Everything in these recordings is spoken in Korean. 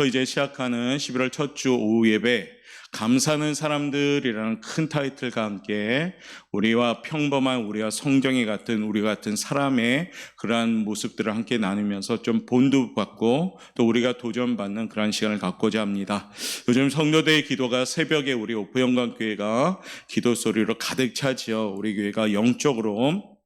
이제 시작하는 11월 첫 주 오후 예배 감사하는 사람들이라는 큰 타이틀과 함께 우리와 평범한 우리와 성경이 같은 우리 같은 사람의 그러한 모습들을 함께 나누면서 좀 본도 받고 또 우리가 도전받는 그러한 시간을 갖고자 합니다. 요즘 성도들의 기도가 새벽에 우리 오프영광교회가 기도 소리로 가득 차지어 우리 교회가 영적으로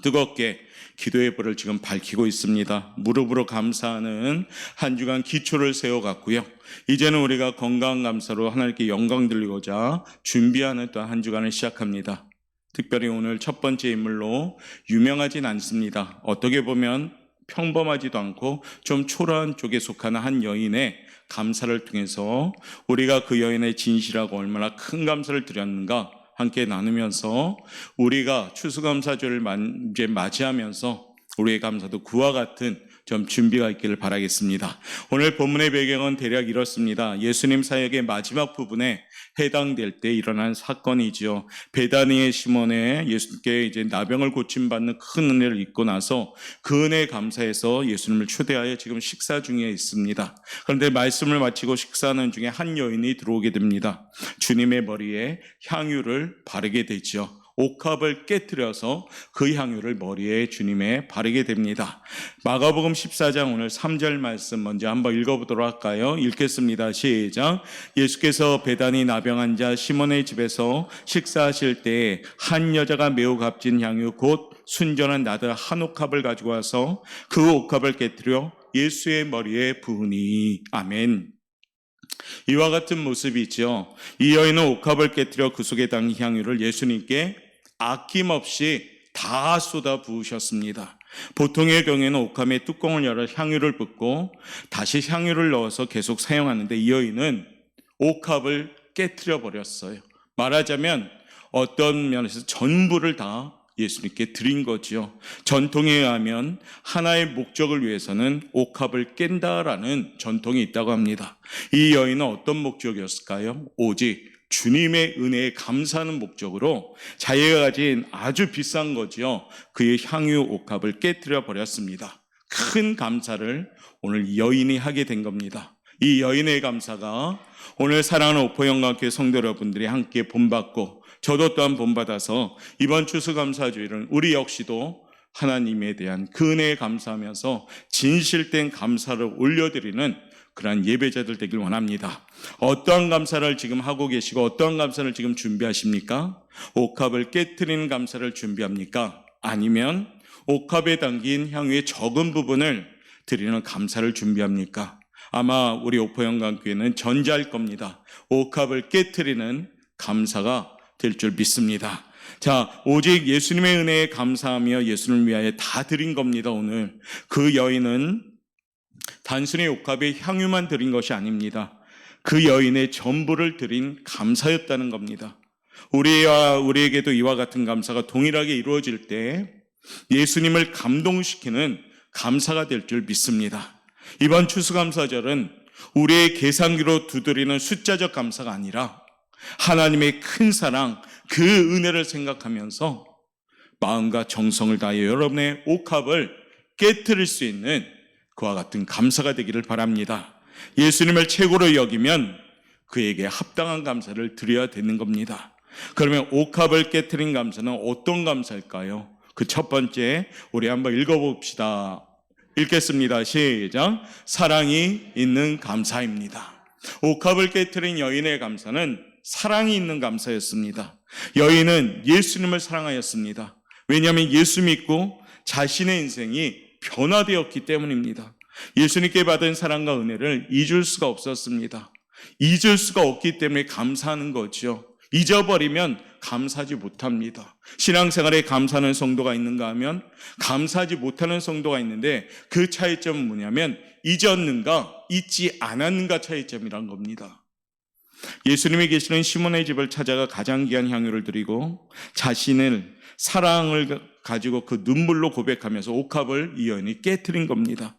뜨겁게 기도의 불을 지금 밝히고 있습니다. 무릎으로 감사하는 한 주간 기초를 세워갔고요. 이제는 우리가 건강 감사로 하나님께 영광 돌리고자 준비하는 또 한 주간을 시작합니다. 특별히 오늘 첫 번째 인물로 유명하진 않습니다. 어떻게 보면 평범하지도 않고 좀 초라한 쪽에 속하는 한 여인의 감사를 통해서 우리가 그 여인의 진실하고 얼마나 큰 감사를 드렸는가 함께 나누면서 우리가 추수감사절을 이제 맞이하면서 우리의 감사도 그와 같은 좀 준비가 있기를 바라겠습니다. 오늘 본문의 배경은 대략 이렇습니다. 예수님 사역의 마지막 부분에 해당될 때 일어난 사건이지요. 베다니의 시몬에 예수님께 이제 나병을 고침받는 큰 은혜를 입고 나서 그 은혜에 감사해서 예수님을 초대하여 지금 식사 중에 있습니다. 그런데 말씀을 마치고 식사하는 중에 한 여인이 들어오게 됩니다. 주님의 머리에 향유를 바르게 되지요. 옥합을 깨뜨려서 그 향유를 머리에 주님에 바르게 됩니다. 마가복음 14장 오늘 3절 말씀 먼저 한번 읽어보도록 할까요? 읽겠습니다. 시작. 예수께서 베다니 나병한 자 시몬의 집에서 식사하실 때에 한 여자가 매우 값진 향유 곧 순전한 나드 한 옥합을 가지고 와서 그 옥합을 깨뜨려 예수의 머리에 부으니. 아멘. 이와 같은 모습이죠. 이 여인은 옥합을 깨뜨려 그 속에 담긴 향유를 예수님께 아낌없이 다 쏟아 부으셨습니다. 보통의 경우에는 옥합의 뚜껑을 열어 향유를 붓고 다시 향유를 넣어서 계속 사용하는데 이 여인은 옥합을 깨뜨려 버렸어요. 말하자면 어떤 면에서 전부를 다 예수님께 드린 거지요. 전통에 의하면 하나의 목적을 위해서는 옥합을 깬다라는 전통이 있다고 합니다. 이 여인은 어떤 목적이었을까요? 오직 주님의 은혜에 감사하는 목적으로 자기가 가진 아주 비싼 거지요. 그의 향유 옥합을 깨뜨려 버렸습니다. 큰 감사를 오늘 이 여인이 하게 된 겁니다. 이 여인의 감사가 오늘 사랑하는 오포영광교회 성도 여러분들이 함께 본받고 저도 또한 본받아서 이번 추수감사주일은 우리 역시도 하나님에 대한 그 은혜에 감사하면서 진실된 감사를 올려드리는 그러한 예배자들 되길 원합니다. 어떠한 감사를 지금 하고 계시고 어떠한 감사를 지금 준비하십니까? 옥합을 깨트리는 감사를 준비합니까? 아니면 옥합에 담긴 향유의 적은 부분을 드리는 감사를 준비합니까? 아마 우리 오포영광교회는 전자일 겁니다. 옥합을 깨트리는 감사가 될 줄 믿습니다. 자, 오직 예수님의 은혜에 감사하며 예수님을 위하여 다 드린 겁니다. 오늘 그 여인은 단순히 옥합에 향유만 드린 것이 아닙니다. 그 여인의 전부를 드린 감사였다는 겁니다. 우리에게도 이와 같은 감사가 동일하게 이루어질 때 예수님을 감동시키는 감사가 될 줄 믿습니다. 이번 추수감사절은 우리의 계산기로 두드리는 숫자적 감사가 아니라 하나님의 큰 사랑, 그 은혜를 생각하면서 마음과 정성을 다하여 여러분의 옥합을 깨트릴 수 있는 그와 같은 감사가 되기를 바랍니다. 예수님을 최고로 여기면 그에게 합당한 감사를 드려야 되는 겁니다. 그러면 옥합을 깨트린 감사는 어떤 감사일까요? 그 첫 번째 우리 한번 읽어봅시다. 읽겠습니다. 시작. 사랑이 있는 감사입니다. 옥합을 깨트린 여인의 감사는 사랑이 있는 감사였습니다. 여인은 예수님을 사랑하였습니다. 왜냐하면 예수 믿고 자신의 인생이 변화되었기 때문입니다. 예수님께 받은 사랑과 은혜를 잊을 수가 없었습니다. 잊을 수가 없기 때문에 감사하는 거죠. 잊어버리면 감사하지 못합니다. 신앙생활에 감사하는 성도가 있는가 하면 감사하지 못하는 성도가 있는데 그 차이점은 뭐냐면 잊었는가 잊지 않았는가 차이점이란 겁니다. 예수님이 계시는 시몬의 집을 찾아가 가장 귀한 향유를 드리고 자신을 사랑을 가지고 그 눈물로 고백하면서 옥합을 이 여인이 깨트린 겁니다.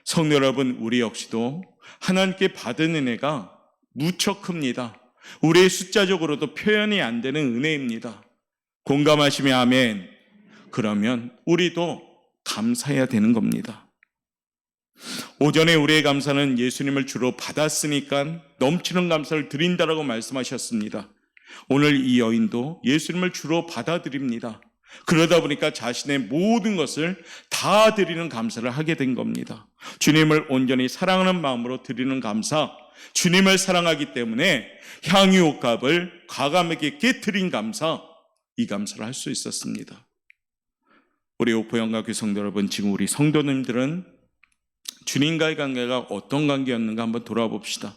성도 여러분, 우리 역시도 하나님께 받은 은혜가 무척 큽니다. 우리의 숫자적으로도 표현이 안 되는 은혜입니다. 공감하시면 아멘. 그러면 우리도 감사해야 되는 겁니다. 오전에 우리의 감사는 예수님을 주로 받았으니까 넘치는 감사를 드린다라고 말씀하셨습니다. 오늘 이 여인도 예수님을 주로 받아들입니다. 그러다 보니까 자신의 모든 것을 다 드리는 감사를 하게 된 겁니다. 주님을 온전히 사랑하는 마음으로 드리는 감사, 주님을 사랑하기 때문에 향유옥합을 과감하게 깨뜨린 감사, 이 감사를 할 수 있었습니다. 우리 옥포영가교회 성도 여러분, 지금 우리 성도님들은 주님과의 관계가 어떤 관계였는가 한번 돌아봅시다.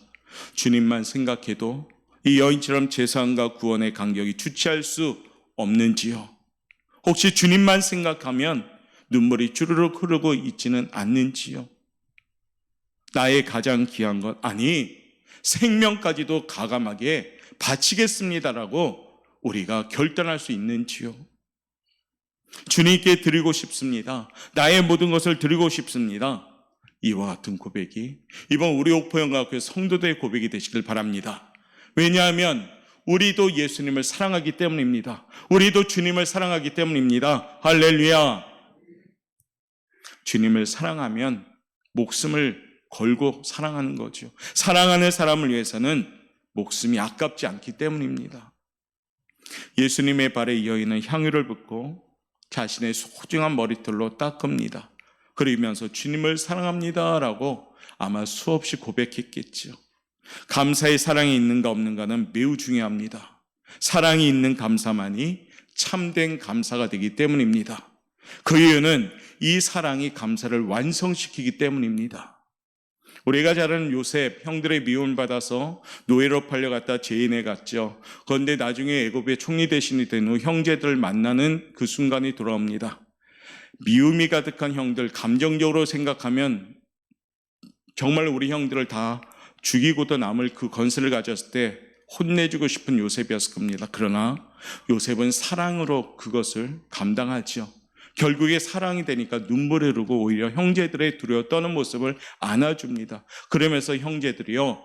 주님만 생각해도 이 여인처럼 재산과 구원의 간격이 주체할 수 없는지요? 혹시 주님만 생각하면 눈물이 주르륵 흐르고 있지는 않는지요? 나의 가장 귀한 것, 아니 생명까지도 과감하게 바치겠습니다라고 우리가 결단할 수 있는지요? 주님께 드리고 싶습니다. 나의 모든 것을 드리고 싶습니다. 이와 같은 고백이 이번 우리 옥포영가교회 성도들의 고백이 되시길 바랍니다. 왜냐하면 우리도 예수님을 사랑하기 때문입니다. 우리도 주님을 사랑하기 때문입니다. 할렐루야. 주님을 사랑하면 목숨을 걸고 사랑하는 거죠. 사랑하는 사람을 위해서는 목숨이 아깝지 않기 때문입니다. 예수님의 발에 이 여인은 향유를 붓고 자신의 소중한 머리털로 닦습니다. 그러면서 주님을 사랑합니다라고 아마 수없이 고백했겠죠. 감사의 사랑이 있는가 없는가는 매우 중요합니다. 사랑이 있는 감사만이 참된 감사가 되기 때문입니다. 그 이유는 이 사랑이 감사를 완성시키기 때문입니다. 우리가 잘 아는 요셉, 형들의 미움을 받아서 노예로 팔려갔다 죄인에 갔죠. 그런데 나중에 애굽의 총리 대신이 된 후 형제들을 만나는 그 순간이 돌아옵니다. 미움이 가득한 형들, 감정적으로 생각하면 정말 우리 형들을 다 죽이고도 남을 그 건설을 가졌을 때 혼내주고 싶은 요셉이었을 겁니다. 그러나 요셉은 사랑으로 그것을 감당하죠. 결국에 사랑이 되니까 눈물을 흐르고 오히려 형제들의 두려워 떠는 모습을 안아줍니다. 그러면서 형제들이요,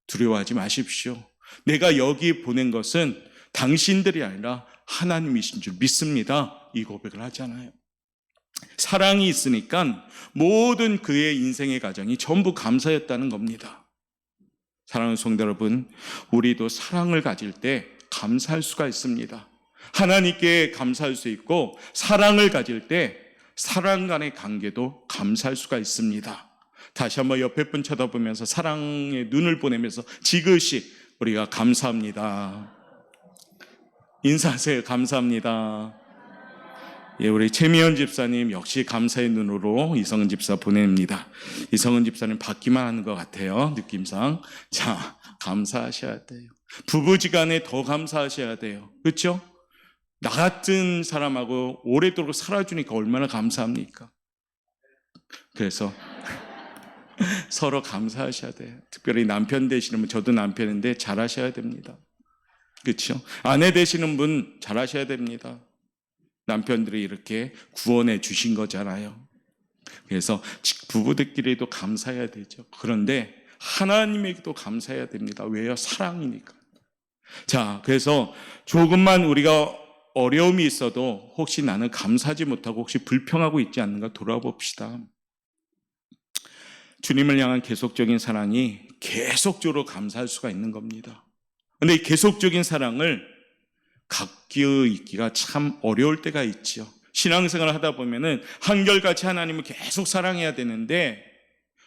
두려워하지 마십시오. 내가 여기 보낸 것은 당신들이 아니라 하나님이신 줄 믿습니다. 이 고백을 하잖아요. 사랑이 있으니까 모든 그의 인생의 과정이 전부 감사였다는 겁니다. 사랑하는 성도 여러분, 우리도 사랑을 가질 때 감사할 수가 있습니다. 하나님께 감사할 수 있고 사랑을 가질 때 사랑 간의 관계도 감사할 수가 있습니다. 다시 한번 옆에 분 쳐다보면서 사랑의 눈을 보내면서 지그시 우리가 감사합니다. 인사하세요. 감사합니다. 예, 우리 최미연 집사님 역시 감사의 눈으로 이성은 집사 보냅니다. 이성은 집사님 받기만 하는 것 같아요, 느낌상. 자, 감사하셔야 돼요. 부부지간에 더 감사하셔야 돼요. 그렇죠? 나 같은 사람하고 오래도록 살아주니까 얼마나 감사합니까? 그래서 서로 감사하셔야 돼요. 특별히 남편 되시는 분, 저도 남편인데 잘하셔야 됩니다. 그렇죠? 아내 되시는 분 잘하셔야 됩니다. 남편들이 이렇게 구원해 주신 거잖아요. 그래서 부부들끼리도 감사해야 되죠. 그런데 하나님에게도 감사해야 됩니다. 왜요? 사랑이니까. 자, 그래서 조금만 우리가 어려움이 있어도 혹시 나는 감사하지 못하고 혹시 불평하고 있지 않는가 돌아봅시다. 주님을 향한 계속적인 사랑이 계속적으로 감사할 수가 있는 겁니다. 그런데 이 계속적인 사랑을 갖고 있기가 참 어려울 때가 있죠. 신앙생활을 하다 보면은 한결같이 하나님을 계속 사랑해야 되는데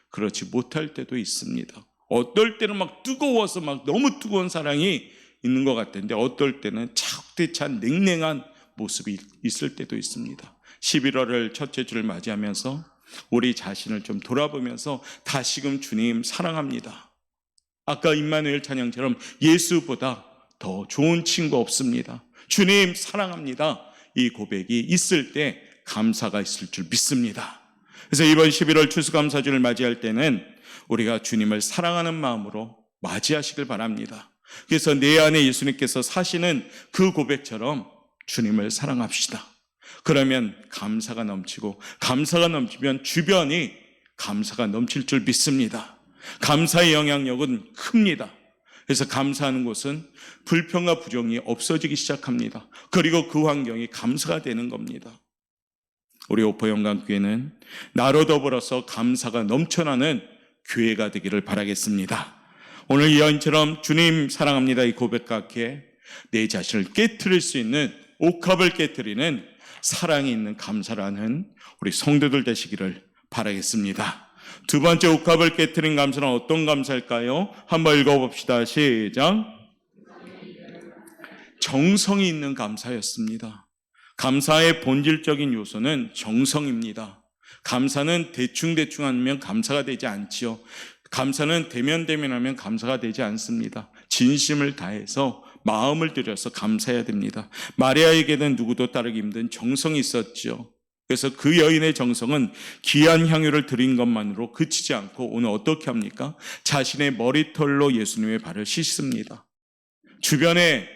그렇지 못할 때도 있습니다. 어떨 때는 막 뜨거워서 막 너무 뜨거운 사랑이 있는 것 같은데 어떨 때는 차곡대찬 냉랭한 모습이 있을 때도 있습니다. 11월을 첫째 주를 맞이하면서 우리 자신을 좀 돌아보면서 다시금 주님 사랑합니다. 아까 임마누엘 찬양처럼 예수보다 더 좋은 친구 없습니다. 주님 사랑합니다. 이 고백이 있을 때 감사가 있을 줄 믿습니다. 그래서 이번 11월 추수감사주를 맞이할 때는 우리가 주님을 사랑하는 마음으로 맞이하시길 바랍니다. 그래서 내 안에 예수님께서 사시는 그 고백처럼 주님을 사랑합시다. 그러면 감사가 넘치고 감사가 넘치면 주변이 감사가 넘칠 줄 믿습니다. 감사의 영향력은 큽니다. 그래서 감사하는 곳은 불평과 부정이 없어지기 시작합니다. 그리고 그 환경이 감사가 되는 겁니다. 우리 오포영광교회는 나로 더불어서 감사가 넘쳐나는 교회가 되기를 바라겠습니다. 오늘 이 여인처럼 주님 사랑합니다 이 고백과 함께 내 자신을 깨트릴 수 있는, 옥합을 깨트리는 사랑이 있는 감사라는 우리 성도들 되시기를 바라겠습니다. 두 번째 옥합을 깨트린 감사는 어떤 감사일까요? 한번 읽어봅시다. 시작. 정성이 있는 감사였습니다. 감사의 본질적인 요소는 정성입니다. 감사는 대충대충 하면 감사가 되지 않지요. 감사는 대면대면하면 감사가 되지 않습니다. 진심을 다해서 마음을 들여서 감사해야 됩니다. 마리아에게는 누구도 따르기 힘든 정성이 있었죠. 그래서 그 여인의 정성은 귀한 향유를 드린 것만으로 그치지 않고 오늘 어떻게 합니까? 자신의 머리털로 예수님의 발을 씻습니다. 주변에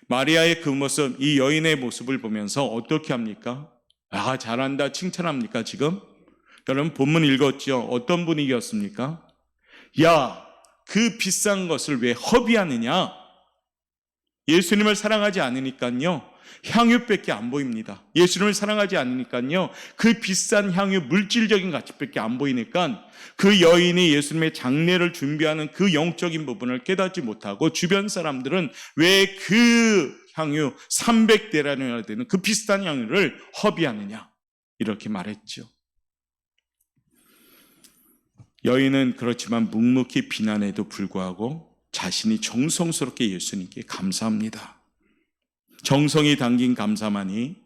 마리아의 그 모습, 이 여인의 모습을 보면서 어떻게 합니까? 아, 잘한다 칭찬합니까 지금? 여러분 본문 읽었죠? 어떤 분위기였습니까? 야, 그 비싼 것을 왜 허비하느냐? 예수님을 사랑하지 않으니까요 향유밖에 안 보입니다. 예수님을 사랑하지 않으니까요 그 비싼 향유, 물질적인 가치밖에 안 보이니까 그 여인이 예수님의 장례를 준비하는 그 영적인 부분을 깨닫지 못하고 주변 사람들은 왜 그 향유 300데나리온이나 되는 그 비싼 향유를 허비하느냐 이렇게 말했죠. 여인은 그렇지만 묵묵히 비난에도 불구하고 자신이 정성스럽게 예수님께 감사합니다. 정성이 담긴 감사만이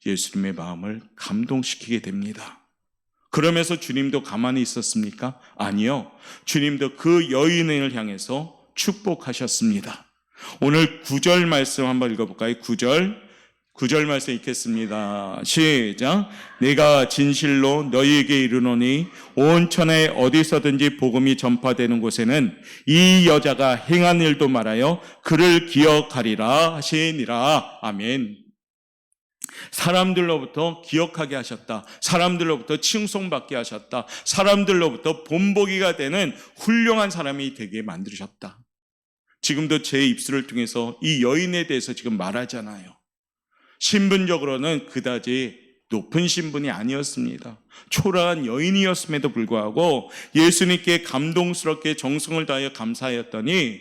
예수님의 마음을 감동시키게 됩니다. 그러면서 주님도 가만히 있었습니까? 아니요. 주님도 그 여인을 향해서 축복하셨습니다. 오늘 9절 말씀 한번 읽어볼까요? 9절 말씀 읽겠습니다. 시작. 내가 진실로 너희에게 이르노니 온 천하에 어디서든지 복음이 전파되는 곳에는 이 여자가 행한 일도 말하여 그를 기억하리라 하시니라. 아멘. 사람들로부터 기억하게 하셨다. 사람들로부터 칭송받게 하셨다. 사람들로부터 본보기가 되는 훌륭한 사람이 되게 만드셨다. 지금도 제 입술을 통해서 이 여인에 대해서 지금 말하잖아요. 신분적으로는 그다지 높은 신분이 아니었습니다. 초라한 여인이었음에도 불구하고 예수님께 감동스럽게 정성을 다하여 감사하였더니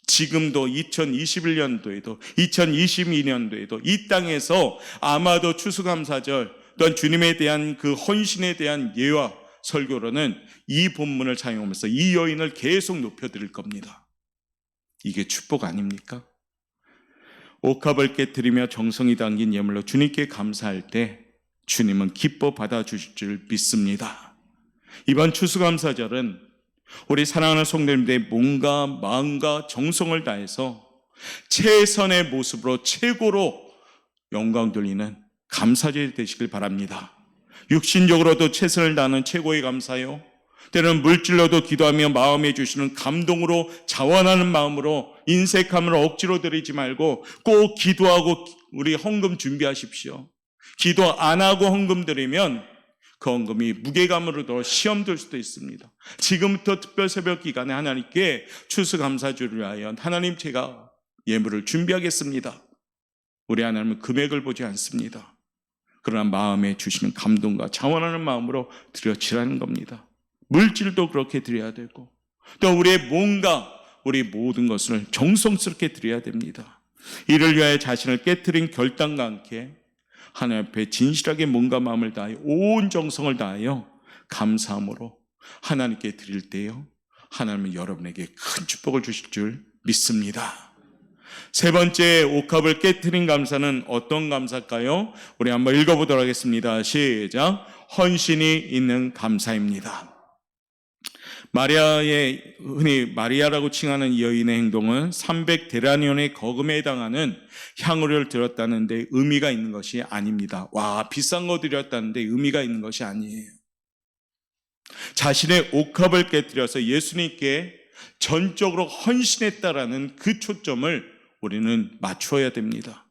지금도 2021년도에도 2022년도에도 이 땅에서 아마도 추수감사절 또한 주님에 대한 그 헌신에 대한 예와 설교로는 이 본문을 사용하면서 이 여인을 계속 높여드릴 겁니다. 이게 축복 아닙니까? 옥합을 깨트리며 정성이 담긴 예물로 주님께 감사할 때 주님은 기뻐 받아주실 줄 믿습니다. 이번 추수감사절은 우리 사랑하는 성도님들의 몸과 마음과 정성을 다해서 최선의 모습으로 최고로 영광 돌리는 감사절이 되시길 바랍니다. 육신적으로도 최선을 다하는 최고의 감사요, 때로는 물질로도 기도하며 마음에 주시는 감동으로 자원하는 마음으로 인색함을 억지로 드리지 말고 꼭 기도하고 우리 헌금 준비하십시오. 기도 안 하고 헌금 드리면 그 헌금이 무게감으로 더 시험 들 수도 있습니다. 지금부터 특별 새벽 기간에 하나님께 추수감사주를 위하여 하나님 제가 예물을 준비하겠습니다. 우리 하나님은 금액을 보지 않습니다. 그러나 마음에 주시는 감동과 자원하는 마음으로 드려지라는 겁니다. 물질도 그렇게 드려야 되고 또 우리의 몸과 우리 모든 것을 정성스럽게 드려야 됩니다. 이를 위하여 자신을 깨트린 결단과 함께 하나님 앞에 진실하게 몸과 마음을 다하여 온 정성을 다하여 감사함으로 하나님께 드릴 때요 하나님은 여러분에게 큰 축복을 주실 줄 믿습니다. 세 번째 옥합을 깨트린 감사는 어떤 감사일까요? 우리 한번 읽어보도록 하겠습니다. 시작. 헌신이 있는 감사입니다. 마리아의 흔히 마리아라고 칭하는 이 여인의 행동은 300데나리온의 거금에 해당하는 향유를 드렸다는 데 의미가 있는 것이 아닙니다. 와, 비싼 거 드렸다는 데 의미가 있는 것이 아니에요. 자신의 옥합을 깨뜨려서 예수님께 전적으로 헌신했다라는 그 초점을 우리는 맞추어야 됩니다.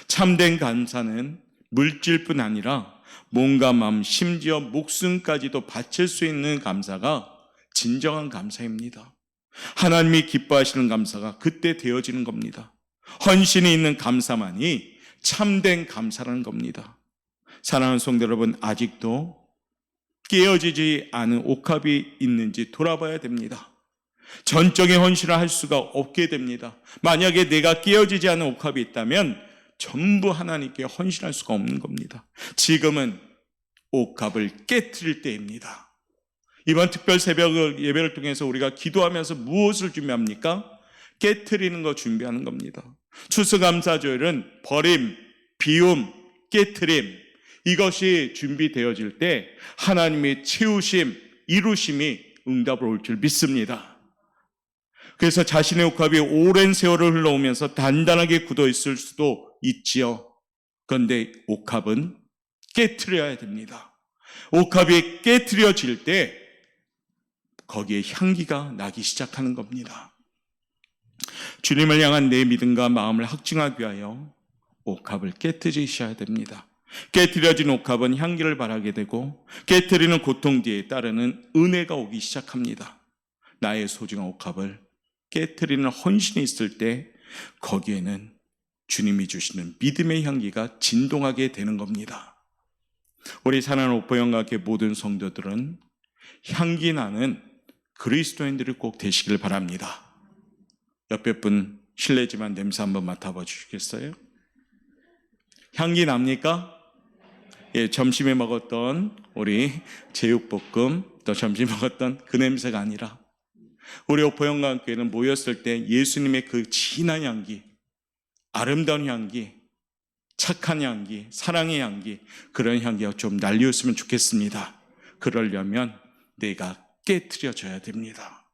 참된 감사는 물질뿐 아니라 몸과 마음, 심지어 목숨까지도 바칠 수 있는 감사가 진정한 감사입니다. 하나님이 기뻐하시는 감사가 그때 되어지는 겁니다. 헌신이 있는 감사만이 참된 감사라는 겁니다. 사랑하는 성도 여러분, 아직도 깨어지지 않은 옥합이 있는지 돌아봐야 됩니다. 전적인 헌신을 할 수가 없게 됩니다. 만약에 내가 깨어지지 않은 옥합이 있다면 전부 하나님께 헌신할 수가 없는 겁니다. 지금은 옥합을 깨트릴 때입니다. 이번 특별 새벽 예배를 통해서 우리가 기도하면서 무엇을 준비합니까? 깨트리는 거 준비하는 겁니다. 추수감사절은 버림, 비움, 깨트림, 이것이 준비되어질 때 하나님의 채우심, 이루심이 응답을 올 줄 믿습니다. 그래서 자신의 옥합이 오랜 세월을 흘러오면서 단단하게 굳어 있을 수도 있지요. 그런데 옥합은 깨트려야 됩니다. 옥합이 깨트려질 때 거기에 향기가 나기 시작하는 겁니다. 주님을 향한 내 믿음과 마음을 확증하기 위하여 옥합을 깨트리셔야 됩니다. 깨트려진 옥합은 향기를 발하게 되고 깨트리는 고통 뒤에 따르는 은혜가 오기 시작합니다. 나의 소중한 옥합을 깨트리는 헌신이 있을 때 거기에는 주님이 주시는 믿음의 향기가 진동하게 되는 겁니다. 우리 사랑하는 오포영과교회 모든 성도들은 향기 나는 그리스도인들이 꼭 되시길 바랍니다. 옆에 분 실례지만 냄새 한번 맡아봐 주시겠어요? 향기 납니까? 예, 점심에 먹었던 우리 제육볶음, 또 점심 먹었던 그 냄새가 아니라 우리 오포영광교회는 모였을 때 예수님의 그 진한 향기, 아름다운 향기, 착한 향기, 사랑의 향기, 그런 향기가 좀 날리었으면 좋겠습니다. 그러려면 내가 깨트려져야 됩니다.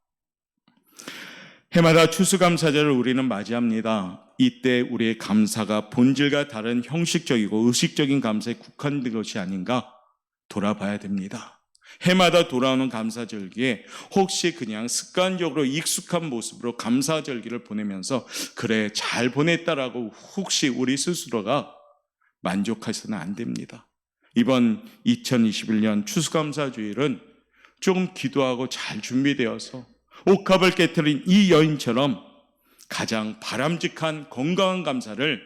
해마다 추수감사절을 우리는 맞이합니다. 이때 우리의 감사가 본질과 다른 형식적이고 의식적인 감사에 국한된 것이 아닌가 돌아봐야 됩니다. 해마다 돌아오는 감사절기에 혹시 그냥 습관적으로 익숙한 모습으로 감사절기를 보내면서 그래 잘 보냈다라고 혹시 우리 스스로가 만족해서는 안 됩니다. 이번 2021년 추수감사주일은 조금 기도하고 잘 준비되어서 옥합을 깨트린 이 여인처럼 가장 바람직한 건강한 감사를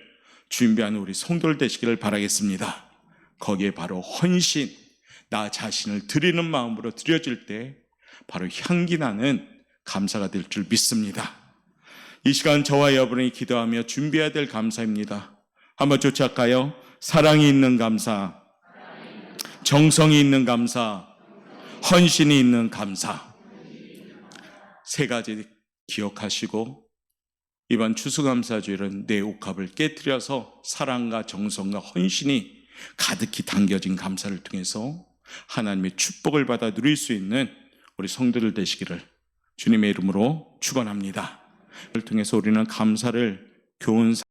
준비하는 우리 성도들 되시기를 바라겠습니다. 거기에 바로 헌신, 나 자신을 드리는 마음으로 드려질 때 바로 향기 나는 감사가 될 줄 믿습니다. 이 시간 저와 여러분이 기도하며 준비해야 될 감사입니다. 한번 쫓아갈까요? 사랑이 있는 감사, 정성이 있는 감사, 헌신이 있는 감사. 세 가지 기억하시고 이번 추수감사주일은 내 옥합을 깨트려서 사랑과 정성과 헌신이 가득히 담겨진 감사를 통해서 하나님의 축복을 받아 누릴 수 있는 우리 성도들 되시기를 주님의 이름으로 축원합니다. 이를 통해서 우리는 감사를 교훈